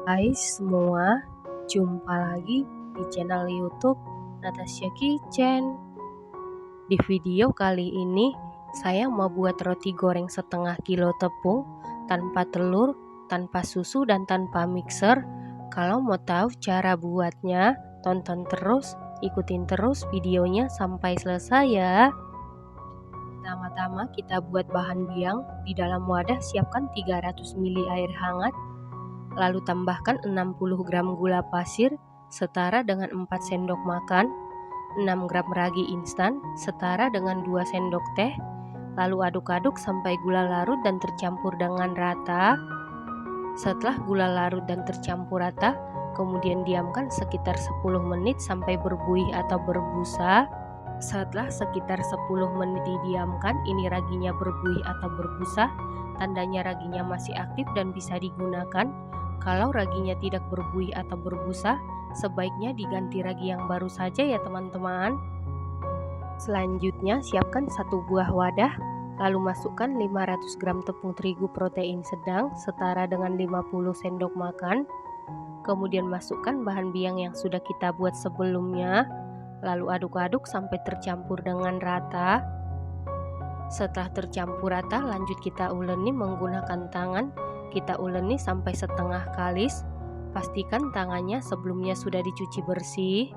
Hai semua, jumpa lagi di channel YouTube Natasha Kitchen. Di video kali ini, saya mau buat roti goreng setengah kilo tepung tanpa telur, tanpa susu, dan tanpa mixer. Kalau mau tahu cara buatnya, tonton terus, ikutin terus videonya sampai selesai ya. Pertama-tama kita buat bahan biang. Di dalam wadah siapkan 300 ml air hangat. Lalu tambahkan 60 gram gula pasir setara dengan 4 sendok makan, 6 gram ragi instan setara dengan 2 sendok teh. Lalu aduk-aduk sampai gula larut dan tercampur dengan rata. Setelah gula larut dan tercampur rata, kemudian diamkan sekitar 10 menit sampai berbuih atau berbusa. Setelah sekitar 10 menit didiamkan, ini raginya berbuih atau berbusa, tandanya raginya masih aktif dan bisa digunakan. Kalau raginya tidak berbuih atau berbusa, sebaiknya diganti ragi yang baru saja ya teman-teman. Selanjutnya siapkan satu buah wadah, lalu masukkan 500 gram tepung terigu protein sedang setara dengan 50 sendok makan. Kemudian masukkan bahan biang yang sudah kita buat sebelumnya. Lalu aduk-aduk sampai tercampur dengan rata. Setelah tercampur rata, lanjut kita uleni menggunakan tangan. Kita uleni sampai setengah kalis. Pastikan tangannya sebelumnya sudah dicuci bersih.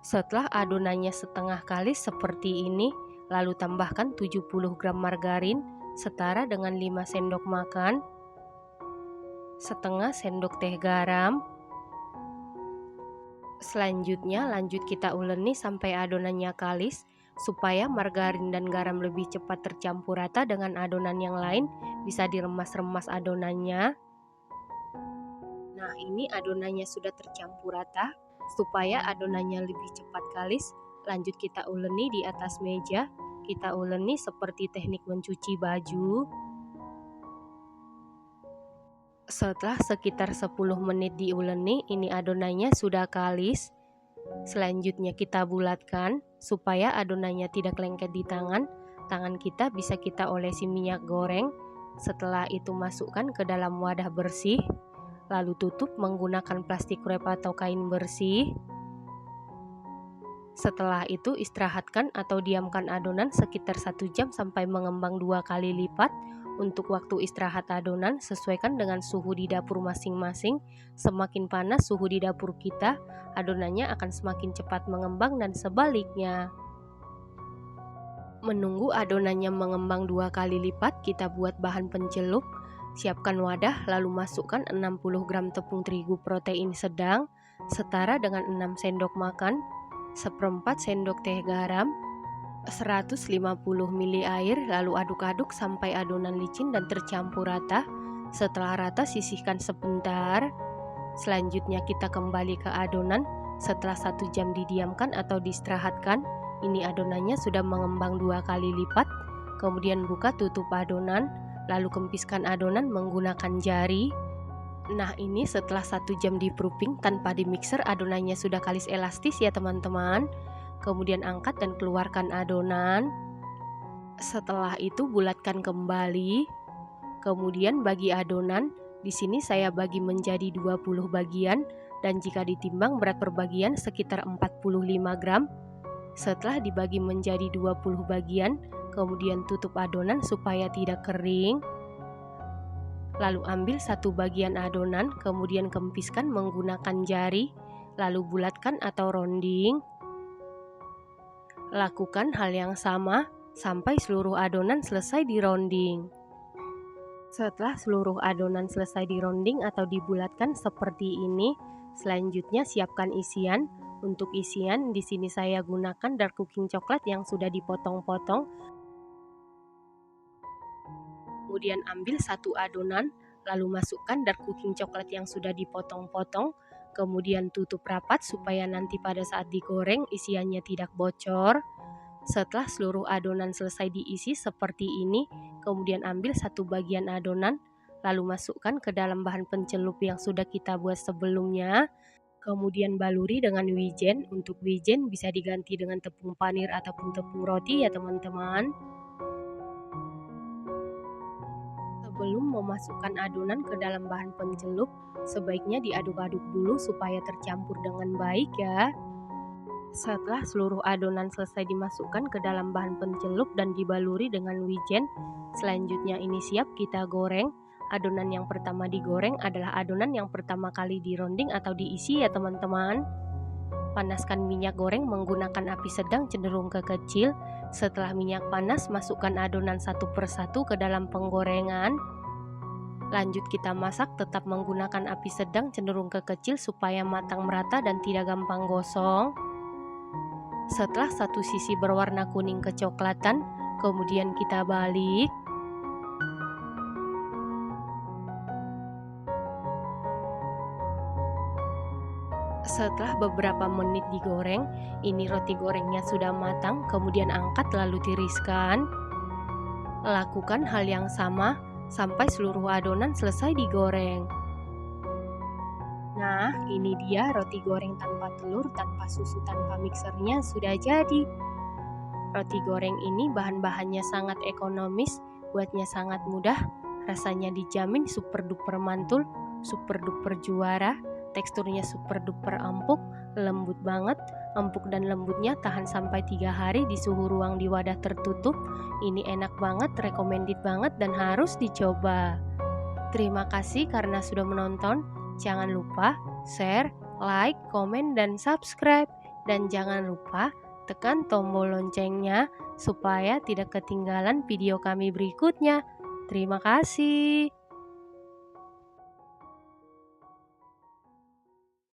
Setelah adonannya setengah kalis seperti ini, lalu tambahkan 70 gram margarin setara dengan 5 sendok makan, setengah sendok teh garam. Selanjutnya lanjut kita uleni sampai adonannya kalis supaya margarin dan garam lebih cepat tercampur rata dengan adonan yang lain, bisa diremas-remas adonannya. Nah, ini adonannya sudah tercampur rata. Supaya adonannya lebih cepat kalis, lanjut kita uleni di atas meja. Kita uleni seperti teknik mencuci baju. Setelah sekitar 10 menit diuleni, ini adonannya sudah kalis. Selanjutnya kita bulatkan supaya adonannya tidak lengket di tangan. Tangan kita bisa kita olesi minyak goreng. Setelah itu masukkan ke dalam wadah bersih. Lalu tutup menggunakan plastik wrap atau kain bersih. Setelah itu istirahatkan atau diamkan adonan sekitar 1 jam sampai mengembang 2 kali lipat. Untuk waktu istirahat adonan, sesuaikan dengan suhu di dapur masing-masing. Semakin panas suhu di dapur kita, adonannya akan semakin cepat mengembang dan sebaliknya. Menunggu adonannya mengembang 2 kali lipat, kita buat bahan pencelup. Siapkan wadah, lalu masukkan 60 gram tepung terigu protein sedang setara dengan 6 sendok makan, seperempat sendok teh garam, 150 ml air, lalu aduk-aduk sampai adonan licin dan tercampur rata. Setelah rata, sisihkan sebentar. Selanjutnya kita kembali ke adonan. Setelah 1 jam didiamkan atau diistirahatkan, ini adonannya sudah mengembang 2 kali lipat. Kemudian buka tutup adonan, lalu kempiskan adonan menggunakan jari. Nah, ini setelah 1 jam di proofing tanpa di mixer, adonannya sudah kalis elastis ya teman-teman. Kemudian angkat dan keluarkan adonan. Setelah itu bulatkan kembali. Kemudian bagi adonan. Di sini saya bagi menjadi 20 bagian dan jika ditimbang berat per bagian sekitar 45 gram. Setelah dibagi menjadi 20 bagian, kemudian tutup adonan supaya tidak kering. Lalu ambil satu bagian adonan, kemudian kempiskan menggunakan jari, lalu bulatkan atau rounding. Lakukan hal yang sama sampai seluruh adonan selesai di rounding. Setelah seluruh adonan selesai di rounding atau dibulatkan seperti ini, selanjutnya siapkan isian. Untuk isian, di sini saya gunakan dark cooking coklat yang sudah dipotong-potong. Kemudian ambil satu adonan, lalu masukkan dark cooking coklat yang sudah dipotong-potong. Kemudian tutup rapat supaya nanti pada saat digoreng isiannya tidak bocor. Setelah seluruh adonan selesai diisi seperti ini, kemudian ambil satu bagian adonan, lalu masukkan ke dalam bahan pencelup yang sudah kita buat sebelumnya. Kemudian baluri dengan wijen. Untuk wijen bisa diganti dengan tepung panir ataupun tepung roti ya teman-teman. Sebelum memasukkan adonan ke dalam bahan pencelup, sebaiknya diaduk-aduk dulu supaya tercampur dengan baik ya. Setelah seluruh adonan selesai dimasukkan ke dalam bahan pencelup dan dibaluri dengan wijen, selanjutnya ini siap kita goreng. Adonan yang pertama digoreng adalah adonan yang pertama kali dironding atau diisi ya teman-teman. Panaskan minyak goreng menggunakan api sedang cenderung ke kecil. Setelah minyak panas, masukkan adonan satu persatu ke dalam penggorengan. Lanjut kita masak tetap menggunakan api sedang cenderung ke kecil supaya matang merata dan tidak gampang gosong. Setelah satu sisi berwarna kuning kecoklatan, kemudian kita balik. Setelah beberapa menit digoreng, ini roti gorengnya sudah matang, kemudian angkat lalu tiriskan. Lakukan hal yang sama sampai seluruh adonan selesai digoreng. Nah, ini dia roti goreng tanpa telur, tanpa susu, tanpa mixernya sudah jadi. Roti goreng ini bahan-bahannya sangat ekonomis, buatnya sangat mudah, rasanya dijamin super duper mantul, super duper juara, teksturnya super duper empuk, lembut banget, empuk dan lembutnya tahan sampai 3 hari di suhu ruang di wadah tertutup. Ini enak banget, recommended banget dan harus dicoba. Terima kasih karena sudah menonton. Jangan lupa share, like, komen, dan subscribe. Dan jangan lupa tekan tombol loncengnya supaya tidak ketinggalan video kami berikutnya. Terima kasih.